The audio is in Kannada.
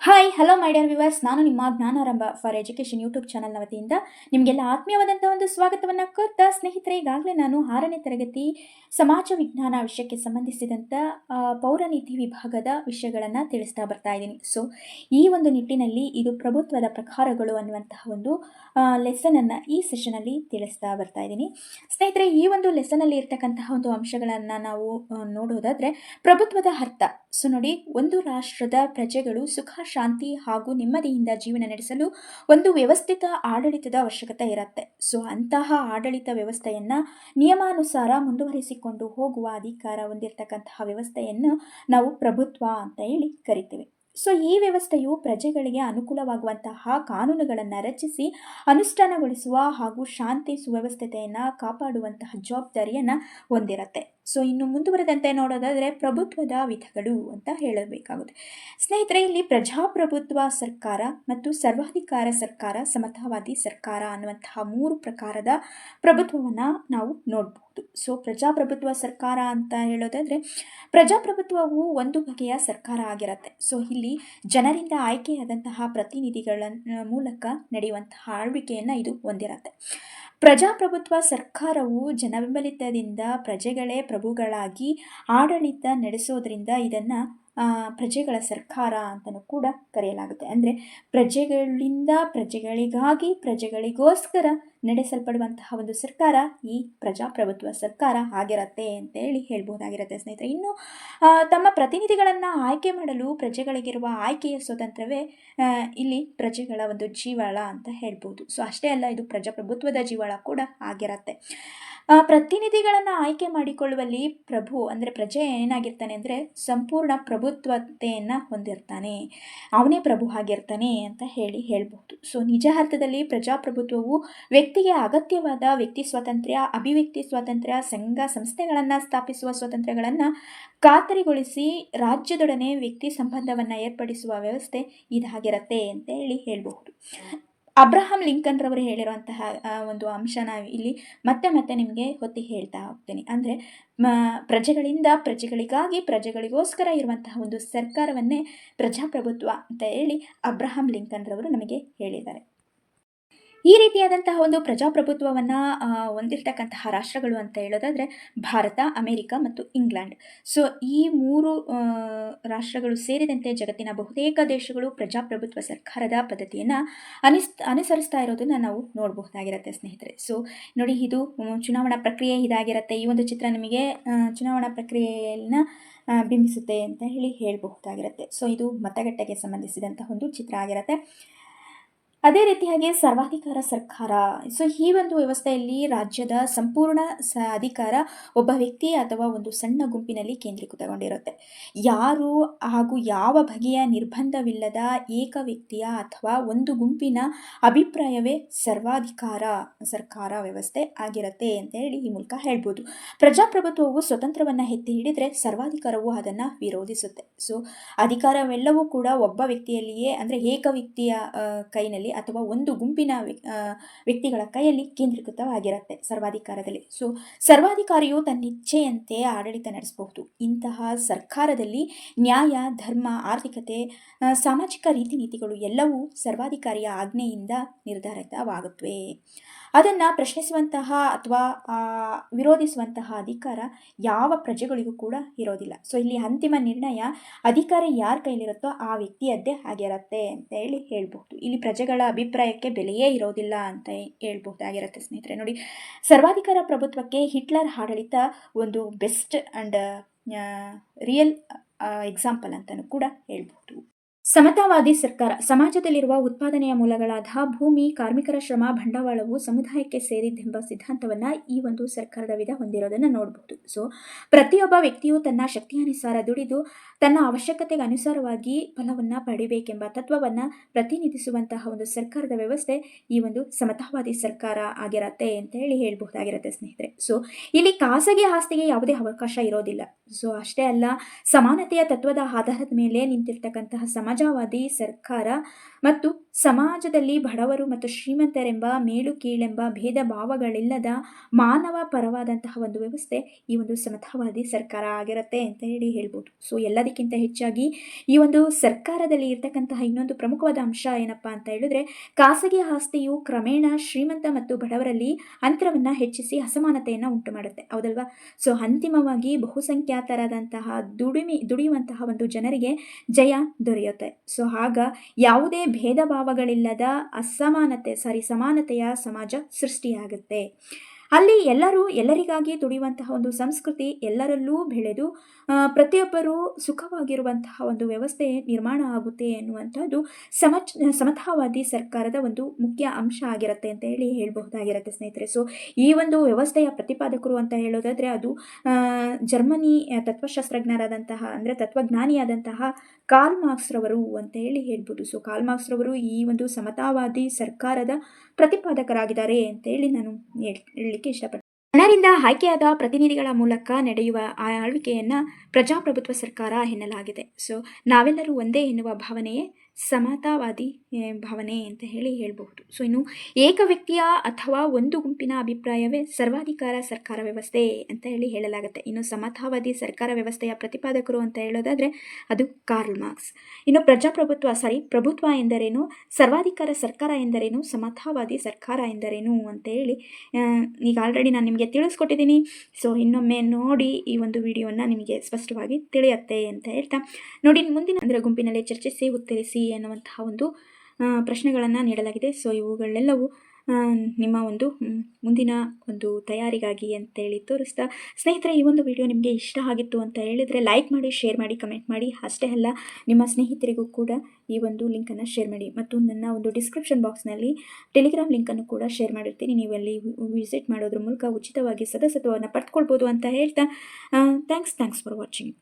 Hi hello my dear viewers, ನಾನು ನಿಮ್ಮ ಜ್ಞಾನಾರಂಭ ಫಾರ್ ಎಜುಕೇಷನ್ ಯೂಟ್ಯೂಬ್ ಚಾನಲ್ನ ವತಿಯಿಂದ ನಿಮಗೆಲ್ಲ ಆತ್ಮೀಯವಾದಂಥ ಒಂದು ಸ್ವಾಗತವನ್ನು ಕೋರ್ತಾ ಸ್ನೇಹಿತರೆ, ಈಗಾಗಲೇ ನಾನು 6ನೇ ತರಗತಿ ಸಮಾಜ ವಿಜ್ಞಾನ ವಿಷಯಕ್ಕೆ ಸಂಬಂಧಿಸಿದಂಥ ಪೌರನೀತಿ ವಿಭಾಗದ ವಿಷಯಗಳನ್ನು ತಿಳಿಸ್ತಾ ಬರ್ತಾ ಇದ್ದೀನಿ. ಸೊ ಈ ಒಂದು ನಿಟ್ಟಿನಲ್ಲಿ ಇದು ಪ್ರಭುತ್ವದ ಪ್ರಕಾರಗಳು ಅನ್ನುವಂತಹ ಒಂದು ಲೆಸನನ್ನು ಈ ಸೆಷನಲ್ಲಿ ತಿಳಿಸ್ತಾ ಬರ್ತಾ ಇದ್ದೀನಿ. ಸ್ನೇಹಿತರೆ, ಈ ಒಂದು ಲೆಸನಲ್ಲಿ ಇರ್ತಕ್ಕಂತಹ ಒಂದು ಅಂಶಗಳನ್ನು ನಾವು ನೋಡೋದಾದರೆ ಪ್ರಭುತ್ವದ ಅರ್ಥ. ಸೊ ನೋಡಿ, ಒಂದು ರಾಷ್ಟ್ರದ ಪ್ರಜೆಗಳು ಸುಖ, ಶಾಂತಿ ಹಾಗೂ ನೆಮ್ಮದಿಯಿಂದ ಜೀವನ ನಡೆಸಲು ಒಂದು ವ್ಯವಸ್ಥಿತ ಆಡಳಿತದ ಅವಶ್ಯಕತೆ ಇರುತ್ತೆ. ಸೊ ಅಂತಹ ಆಡಳಿತ ವ್ಯವಸ್ಥೆಯನ್ನು ನಿಯಮಾನುಸಾರ ಮುಂದುವರಿಸಿಕೊಂಡು ಹೋಗುವ ಅಧಿಕಾರ ಹೊಂದಿರತಕ್ಕಂತಹ ವ್ಯವಸ್ಥೆಯನ್ನು ನಾವು ಪ್ರಭುತ್ವ ಅಂತ ಹೇಳಿ ಕರಿತೀವಿ. ಸೊ ಈ ವ್ಯವಸ್ಥೆಯು ಪ್ರಜೆಗಳಿಗೆ ಅನುಕೂಲವಾಗುವಂತಹ ಕಾನೂನುಗಳನ್ನು ರಚಿಸಿ ಅನುಷ್ಠಾನಗೊಳಿಸುವ ಹಾಗೂ ಶಾಂತಿ ಸುವ್ಯವಸ್ಥೆಯನ್ನು ಕಾಪಾಡುವಂತಹ ಜವಾಬ್ದಾರಿಯನ್ನು ಹೊಂದಿರುತ್ತೆ. ಸೊ ಇನ್ನು ಮುಂದುವರೆದಂತೆ ನೋಡೋದಾದರೆ ಪ್ರಭುತ್ವದ ವಿಧಗಳು ಅಂತ ಹೇಳಬೇಕಾಗುತ್ತೆ. ಸ್ನೇಹಿತರೆ, ಇಲ್ಲಿ ಪ್ರಜಾಪ್ರಭುತ್ವ ಸರ್ಕಾರ ಮತ್ತು ಸರ್ವಾಧಿಕಾರ ಸರ್ಕಾರ, ಸಮತಾವಾದಿ ಸರ್ಕಾರ ಅನ್ನುವಂತಹ 3 ಪ್ರಕಾರದ ಪ್ರಭುತ್ವವನ್ನು ನಾವು ನೋಡಬಹುದು. ಸೊ ಪ್ರಜಾಪ್ರಭುತ್ವ ಸರ್ಕಾರ ಅಂತ ಹೇಳೋದಾದರೆ, ಪ್ರಜಾಪ್ರಭುತ್ವವು ಒಂದು ಬಗೆಯ ಸರ್ಕಾರ ಆಗಿರುತ್ತೆ. ಸೊ ಇಲ್ಲಿ ಜನರಿಂದ ಆಯ್ಕೆಯಾದಂತಹ ಪ್ರತಿನಿಧಿಗಳ ಮೂಲಕ ನಡೆಯುವಂತಹ ಆಳ್ವಿಕೆಯನ್ನು ಇದು ಹೊಂದಿರುತ್ತೆ. ಪ್ರಜಾಪ್ರಭುತ್ವ ಸರ್ಕಾರವು ಜನಬೆಂಬಲಿತದಿಂದ ಪ್ರಜೆಗಳೇ ಪ್ರಭುಗಳಾಗಿ ಆಡಳಿತ ನಡೆಸೋದ್ರಿಂದ ಇದನ್ನು ಪ್ರಜೆಗಳ ಸರ್ಕಾರ ಅಂತಲೂ ಕೂಡ ಕರೆಯಲಾಗುತ್ತೆ. ಅಂದರೆ ಪ್ರಜೆಗಳಿಂದ ಪ್ರಜೆಗಳಿಗಾಗಿ ಪ್ರಜೆಗಳಿಗೋಸ್ಕರ ನಡೆಸಲ್ಪಡುವಂತಹ ಒಂದು ಸರ್ಕಾರ ಈ ಪ್ರಜಾಪ್ರಭುತ್ವ ಸರ್ಕಾರ ಆಗಿರತ್ತೆ ಅಂತ ಹೇಳ್ಬೋದಾಗಿರುತ್ತೆ. ಸ್ನೇಹಿತರೆ, ಇನ್ನು ತಮ್ಮ ಪ್ರತಿನಿಧಿಗಳನ್ನು ಆಯ್ಕೆ ಮಾಡಲು ಪ್ರಜೆಗಳಿಗಿರುವ ಆಯ್ಕೆಯ ಸ್ವಾತಂತ್ರ್ಯವೇ ಇಲ್ಲಿ ಪ್ರಜೆಗಳ ಒಂದು ಜೀವಾಳ ಅಂತ ಹೇಳ್ಬೋದು. ಸೊ ಅಷ್ಟೇ ಅಲ್ಲ, ಇದು ಪ್ರಜಾಪ್ರಭುತ್ವದ ಜೀವಾಳ ಕೂಡ ಆಗಿರತ್ತೆ. ಪ್ರತಿನಿಧಿಗಳನ್ನು ಆಯ್ಕೆ ಮಾಡಿಕೊಳ್ಳುವಲ್ಲಿ ಪ್ರಭು ಅಂದರೆ ಪ್ರಜೆ ಏನಾಗಿರ್ತಾನೆ ಅಂದರೆ ಸಂಪೂರ್ಣ ಪ್ರಭುತ್ವತೆಯನ್ನು ಹೊಂದಿರ್ತಾನೆ, ಅವನೇ ಪ್ರಭು ಆಗಿರ್ತಾನೆ ಅಂತ ಹೇಳ್ಬಹುದು. ಸೊ ನಿಜ ಅರ್ಥದಲ್ಲಿ ಪ್ರಜಾಪ್ರಭುತ್ವವು ವ್ಯಕ್ತಿಗೆ ಅಗತ್ಯವಾದ ವ್ಯಕ್ತಿ ಸ್ವಾತಂತ್ರ್ಯ, ಅಭಿವ್ಯಕ್ತಿ ಸ್ವಾತಂತ್ರ್ಯ, ಸಂಘ ಸಂಸ್ಥೆಗಳನ್ನು ಸ್ಥಾಪಿಸುವ ಸ್ವಾತಂತ್ರ್ಯಗಳನ್ನು ಖಾತರಿಗೊಳಿಸಿ ರಾಜ್ಯದೊಡನೆ ವ್ಯಕ್ತಿ ಸಂಬಂಧವನ್ನು ಏರ್ಪಡಿಸುವ ವ್ಯವಸ್ಥೆ ಇದಾಗಿರತ್ತೆ ಅಂತ ಹೇಳಬಹುದು. ಅಬ್ರಹಾಂ ಲಿಂಕನ್ ರವರು ಹೇಳಿರುವಂತಹ ಒಂದು ಅಂಶನ ಇಲ್ಲಿ ಮತ್ತೆ ನಿಮಗೆ ಒತ್ತಿ ಹೇಳ್ತಾ ಹೋಗ್ತೀನಿ. ಅಂದರೆ ಪ್ರಜೆಗಳಿಂದ ಪ್ರಜೆಗಳಿಗಾಗಿ ಪ್ರಜೆಗಳಿಗೋಸ್ಕರ ಇರುವಂತಹ ಒಂದು ಸರ್ಕಾರವನ್ನೇ ಪ್ರಜಾಪ್ರಭುತ್ವ ಅಂತ ಅಬ್ರಹಾಂ ಲಿಂಕನ್ ರವರು ನಮಗೆ ಹೇಳಿದ್ದಾರೆ. ಈ ರೀತಿಯಾದಂತಹ ಒಂದು ಪ್ರಜಾಪ್ರಭುತ್ವವನ್ನು ಹೊಂದಿರತಕ್ಕಂತಹ ರಾಷ್ಟ್ರಗಳು ಅಂತ ಹೇಳೋದಾದರೆ ಭಾರತ, ಅಮೆರಿಕ ಮತ್ತು ಇಂಗ್ಲೆಂಡ್. ಸೊ ಈ 3 ರಾಷ್ಟ್ರಗಳು ಸೇರಿದಂತೆ ಜಗತ್ತಿನ ಬಹುತೇಕ ದೇಶಗಳು ಪ್ರಜಾಪ್ರಭುತ್ವ ಸರ್ಕಾರದ ಪದ್ಧತಿಯನ್ನು ಅನುಸರಿಸ್ತಾ ಇರೋದನ್ನು ನಾವು ನೋಡಬಹುದಾಗಿರುತ್ತೆ ಸ್ನೇಹಿತರೆ. ಸೊ ನೋಡಿ, ಇದು ಚುನಾವಣಾ ಪ್ರಕ್ರಿಯೆ ಇದಾಗಿರುತ್ತೆ. ಈ ಒಂದು ಚಿತ್ರ ನಿಮಗೆ ಚುನಾವಣಾ ಪ್ರಕ್ರಿಯೆಯನ್ನು ಬಿಂಬಿಸುತ್ತೆ ಅಂತ ಹೇಳಬಹುದಾಗಿರುತ್ತೆ. ಸೊ ಇದು ಮತಗಟ್ಟೆಗೆ ಸಂಬಂಧಿಸಿದಂತಹ ಒಂದು ಚಿತ್ರ ಆಗಿರುತ್ತೆ. ಅದೇ ರೀತಿಯಾಗಿ ಸರ್ವಾಧಿಕಾರ ಸರ್ಕಾರ. ಸೊ ಈ ಒಂದು ವ್ಯವಸ್ಥೆಯಲ್ಲಿ ರಾಜ್ಯದ ಸಂಪೂರ್ಣ ಅಧಿಕಾರ ಒಬ್ಬ ವ್ಯಕ್ತಿ ಅಥವಾ ಒಂದು ಸಣ್ಣ ಗುಂಪಿನಲ್ಲಿ ಕೇಂದ್ರೀಕೃತಗೊಂಡಿರುತ್ತೆ. ಯಾರು ಹಾಗೂ ಯಾವ ಬಗೆಯ ನಿರ್ಬಂಧವಿಲ್ಲದ ಏಕ ವ್ಯಕ್ತಿಯ ಅಥವಾ ಒಂದು ಗುಂಪಿನ ಅಭಿಪ್ರಾಯವೇ ಸರ್ವಾಧಿಕಾರ ಸರ್ಕಾರ ವ್ಯವಸ್ಥೆ ಆಗಿರುತ್ತೆ ಅಂತ ಈ ಮೂಲಕ ಹೇಳ್ಬೋದು. ಪ್ರಜಾಪ್ರಭುತ್ವವು ಸ್ವತಂತ್ರವನ್ನು ಎತ್ತಿ ಹಿಡಿದ್ರೆ ಸರ್ವಾಧಿಕಾರವು ಅದನ್ನು ವಿರೋಧಿಸುತ್ತೆ. ಸೊ ಅಧಿಕಾರವೆಲ್ಲವೂ ಕೂಡ ಒಬ್ಬ ವ್ಯಕ್ತಿಯಲ್ಲಿಯೇ ಅಂದರೆ ಏಕ ವ್ಯಕ್ತಿಯ ಕೈನಲ್ಲಿ ಅಥವಾ ಒಂದು ಗುಂಪಿನ ವ್ಯಕ್ತಿಗಳ ಕೈಯಲ್ಲಿ ಕೇಂದ್ರೀಕೃತವಾಗಿರುತ್ತೆ ಸರ್ವಾಧಿಕಾರದಲ್ಲಿ. ಸೊ ಸರ್ವಾಧಿಕಾರಿಯು ತನ್ನಿಚ್ಛೆಯಂತೆ ಆಡಳಿತ ನಡೆಸಬಹುದು. ಇಂತಹ ಸರ್ಕಾರದಲ್ಲಿ ನ್ಯಾಯ, ಧರ್ಮ, ಆರ್ಥಿಕತೆ, ಸಾಮಾಜಿಕ ರೀತಿ ನೀತಿಗಳು ಎಲ್ಲವೂ ಸರ್ವಾಧಿಕಾರಿಯ ಆಜ್ಞೆಯಿಂದ ನಿರ್ಧಾರಿತವಾಗುತ್ತವೆ. ಅದನ್ನು ಪ್ರಶ್ನಿಸುವಂತಹ ಅಥವಾ ವಿರೋಧಿಸುವಂತಹ ಅಧಿಕಾರ ಯಾವ ಪ್ರಜೆಗಳಿಗೂ ಕೂಡ ಇರೋದಿಲ್ಲ. ಸೊ ಇಲ್ಲಿ ಅಂತಿಮ ನಿರ್ಣಯ ಅಧಿಕಾರ ಯಾರ ಕೈಲಿರುತ್ತೋ ಆ ವ್ಯಕ್ತಿಯದ್ದೇ ಆಗಿರುತ್ತೆ ಅಂತ ಹೇಳ್ಬಹುದು. ಇಲ್ಲಿ ಪ್ರಜೆಗಳ ಅಭಿಪ್ರಾಯಕ್ಕೆ ಬೆಲೆಯೇ ಇರೋದಿಲ್ಲ ಅಂತ ಹೇಳ್ಬಹುದಾಗಿರುತ್ತೆ ಸ್ನೇಹಿತರೆ. ನೋಡಿ, ಸರ್ವಾಧಿಕಾರ ಪ್ರಭುತ್ವಕ್ಕೆ ಹಿಟ್ಲರ್ ಆಡಳಿತ ಒಂದು ಬೆಸ್ಟ್ ಆ್ಯಂಡ್ ರಿಯಲ್ ಎಕ್ಸಾಂಪಲ್ ಅಂತಲೂ ಕೂಡ ಹೇಳ್ಬಹುದು. ಸಮತಾವಾದಿ ಸರ್ಕಾರ. ಸಮಾಜದಲ್ಲಿರುವ ಉತ್ಪಾದನೆಯ ಮೂಲಗಳಾದ ಭೂಮಿ, ಕಾರ್ಮಿಕರ ಶ್ರಮ, ಬಂಡವಾಳವು ಸಮುದಾಯಕ್ಕೆ ಸೇರಿದ್ದೆಂಬ ಸಿದ್ಧಾಂತವನ್ನು ಈ ಒಂದು ಸರ್ಕಾರದ ವಿಧ ಹೊಂದಿರೋದನ್ನು ನೋಡಬಹುದು. ಸೊ ಪ್ರತಿಯೊಬ್ಬ ವ್ಯಕ್ತಿಯು ತನ್ನ ಶಕ್ತಿಯಾನುಸಾರ ದುಡಿದು ತನ್ನ ಅವಶ್ಯಕತೆಗೆ ಅನುಸಾರವಾಗಿ ಫಲವನ್ನು ಪಡಿಬೇಕೆಂಬ ತತ್ವವನ್ನು ಪ್ರತಿನಿಧಿಸುವಂತಹ ಒಂದು ಸರ್ಕಾರದ ವ್ಯವಸ್ಥೆ ಈ ಒಂದು ಸಮತಾವಾದಿ ಸರ್ಕಾರ ಆಗಿರತ್ತೆ ಅಂತ ಹೇಳ್ಬಹುದಾಗಿರುತ್ತೆ ಸ್ನೇಹಿತರೆ. ಸೊ ಇಲ್ಲಿ ಖಾಸಗಿ ಆಸ್ತಿಗೆ ಯಾವುದೇ ಅವಕಾಶ ಇರೋದಿಲ್ಲ. ಸೊ ಅಷ್ಟೇ ಅಲ್ಲ, ಸಮಾನತೆಯ ತತ್ವದ ಆಧಾರದ ಮೇಲೆ ನಿಂತಿರ್ತಕ್ಕಂತಹ ಸಮಾಜ ಸಮಾಜವಾದಿ ಸರ್ಕಾರ ಮತ್ತು ಸಮಾಜದಲ್ಲಿ ಬಡವರು ಮತ್ತು ಶ್ರೀಮಂತರೆಂಬ ಮೇಲು ಕೀಳೆಂಬ ಭೇದ ಭಾವಗಳಿಲ್ಲದ ಮಾನವ ಪರವಾದಂತಹ ಒಂದು ವ್ಯವಸ್ಥೆ ಈ ಒಂದು ಸಮತಾವಾದಿ ಸರ್ಕಾರ ಆಗಿರುತ್ತೆ ಅಂತ ಹೇಳ್ಬೋದು. ಸೊ ಎಲ್ಲದಕ್ಕಿಂತ ಹೆಚ್ಚಾಗಿ ಈ ಒಂದು ಸರ್ಕಾರದಲ್ಲಿ ಇರ್ತಕ್ಕಂತಹ ಇನ್ನೊಂದು ಪ್ರಮುಖವಾದ ಅಂಶ ಏನಪ್ಪಾ ಅಂತ ಹೇಳಿದ್ರೆ, ಖಾಸಗಿ ಆಸ್ತಿಯು ಕ್ರಮೇಣ ಶ್ರೀಮಂತ ಮತ್ತು ಬಡವರಲ್ಲಿ ಅಂತರವನ್ನ ಹೆಚ್ಚಿಸಿ ಅಸಮಾನತೆಯನ್ನ ಉಂಟು ಮಾಡುತ್ತೆ, ಹೌದಲ್ವಾ? ಸೊ ಅಂತಿಮವಾಗಿ ಬಹುಸಂಖ್ಯಾತರಾದಂತಹ ದುಡಿಯುವಂತಹ ಒಂದು ಜನರಿಗೆ ಜಯ ದೊರೆಯುತ್ತೆ. ಸೊ ಆಗ ಯಾವುದೇ ಭೇದ ಭಾವಗಳಿಲ್ಲದ ಸಮಾನತೆಯ ಸಮಾಜ ಸೃಷ್ಟಿಯಾಗುತ್ತೆ. ಅಲ್ಲಿ ಎಲ್ಲರಿಗಾಗಿ ದುಡಿಯುವಂತಹ ಒಂದು ಸಂಸ್ಕೃತಿ ಎಲ್ಲರಲ್ಲೂ ಬೆಳೆದು ಪ್ರತಿಯೊಬ್ಬರೂ ಸುಖವಾಗಿರುವಂತಹ ಒಂದು ವ್ಯವಸ್ಥೆ ನಿರ್ಮಾಣ ಆಗುತ್ತೆ ಎನ್ನುವಂಥದ್ದು ಸಮತಾವಾದಿ ಸರ್ಕಾರದ ಒಂದು ಮುಖ್ಯ ಅಂಶ ಆಗಿರುತ್ತೆ ಅಂತ ಹೇಳಬಹುದಾಗಿರುತ್ತೆ ಸ್ನೇಹಿತರೆ. ಸೊ ಈ ಒಂದು ವ್ಯವಸ್ಥೆಯ ಪ್ರತಿಪಾದಕರು ಅಂತ ಹೇಳೋದಾದ್ರೆ ಅದು ಜರ್ಮನಿ ತತ್ವಶಾಸ್ತ್ರಜ್ಞರಾದಂತಹ ಅಂದರೆ ತತ್ವಜ್ಞಾನಿಯಾದಂತಹ ಕಾರ್ಲ್ ಮಾರ್ಕ್ಸ್ ರವರು ಅಂತ ಹೇಳ್ಬೋದು. ಸೊ ಕಾರ್ಲ್ ಮಾರ್ಕ್ಸ್ ರವರು ಈ ಒಂದು ಸಮತಾವಾದಿ ಸರ್ಕಾರದ ಪ್ರತಿಪಾದಕರಾಗಿದ್ದಾರೆ ಅಂತ ನಾನು ಹೇಳಲಿಕ್ಕೆ ಇಷ್ಟಪಡ್ತೀನಿ. ಜನರಿಂದ ಆಯ್ಕೆಯಾದ ಪ್ರತಿನಿಧಿಗಳ ಮೂಲಕ ನಡೆಯುವ ಆಳ್ವಿಕೆಯನ್ನ ಪ್ರಜಾಪ್ರಭುತ್ವ ಸರ್ಕಾರ ಎನ್ನಲಾಗಿದೆ. ಸೊ ನಾವೆಲ್ಲರೂ ಒಂದೇ ಎನ್ನುವ ಭಾವನೆಯೇ ಸಮತಾವಾದಿ ಭಾವನೆ ಅಂತ ಹೇಳಬಹುದು. ಸೊ ಇನ್ನು ಏಕ ವ್ಯಕ್ತಿಯ ಅಥವಾ ಒಂದು ಗುಂಪಿನ ಅಭಿಪ್ರಾಯವೇ ಸರ್ವಾಧಿಕಾರ ಸರ್ಕಾರ ವ್ಯವಸ್ಥೆ ಅಂತ ಹೇಳಲಾಗುತ್ತೆ. ಇನ್ನು ಸಮತಾವಾದಿ ಸರ್ಕಾರ ವ್ಯವಸ್ಥೆಯ ಪ್ರತಿಪಾದಕರು ಅಂತ ಹೇಳೋದಾದ್ರೆ ಅದು ಕಾರ್ಲ್ ಮಾರ್ಕ್ಸ್. ಇನ್ನು ಪ್ರಭುತ್ವ ಎಂದರೇನು, ಸರ್ವಾಧಿಕಾರ ಸರ್ಕಾರ ಎಂದರೇನು, ಸಮತಾವಾದಿ ಸರ್ಕಾರ ಎಂದರೇನು ಅಂತ ಈಗ ಆಲ್ರೆಡಿ ನಾನು ನಿಮಗೆ ತಿಳಿಸ್ಕೊಟ್ಟಿದ್ದೀನಿ. ಸೊ ಇನ್ನೊಮ್ಮೆ ನೋಡಿ ಈ ಒಂದು ವಿಡಿಯೋನ ನಿಮಗೆ ಸ್ಪಷ್ಟವಾಗಿ ತಿಳಿಯುತ್ತೆ ಅಂತ ಹೇಳ್ತಾ ನೋಡಿ, ಮುಂದಿನ ಗುಂಪಿನಲ್ಲಿ ಚರ್ಚಿಸಿ ಉತ್ತರಿಸಿ ಎನ್ನುವಂತಹ ಒಂದು ಪ್ರಶ್ನೆಗಳನ್ನು ನೀಡಲಾಗಿದೆ. ಸೊ ಇವುಗಳೆಲ್ಲವೂ ನಿಮ್ಮ ಒಂದು ಮುಂದಿನ ಒಂದು ತಯಾರಿಗಾಗಿ ಅಂತೇಳಿ ತೋರಿಸ್ತಾ, ಸ್ನೇಹಿತರೆ ಈ ಒಂದು ವಿಡಿಯೋ ನಿಮಗೆ ಇಷ್ಟ ಆಗಿತ್ತು ಅಂತ ಹೇಳಿದರೆ ಲೈಕ್ ಮಾಡಿ, ಶೇರ್ ಮಾಡಿ, ಕಮೆಂಟ್ ಮಾಡಿ. ಅಷ್ಟೇ ಅಲ್ಲ, ನಿಮ್ಮ ಸ್ನೇಹಿತರಿಗೂ ಕೂಡ ಈ ಒಂದು ಲಿಂಕನ್ನು ಶೇರ್ ಮಾಡಿ. ಮತ್ತು ನನ್ನ ಒಂದು ಡಿಸ್ಕ್ರಿಪ್ಷನ್ ಬಾಕ್ಸ್ನಲ್ಲಿ ಟೆಲಿಗ್ರಾಮ್ ಲಿಂಕನ್ನು ಕೂಡ ಶೇರ್ ಮಾಡಿರ್ತೀನಿ. ನೀವು ಅಲ್ಲಿ ವಿಸಿಟ್ ಮಾಡೋದ್ರ ಮೂಲಕ ಉಚಿತವಾಗಿ ಸದಸ್ಯತ್ವವನ್ನು ಪಡೆದುಕೊಳ್ಬೋದು ಅಂತ ಹೇಳ್ತಾ ಥ್ಯಾಂಕ್ಸ್ ಫಾರ್ ವಾಚಿಂಗ್.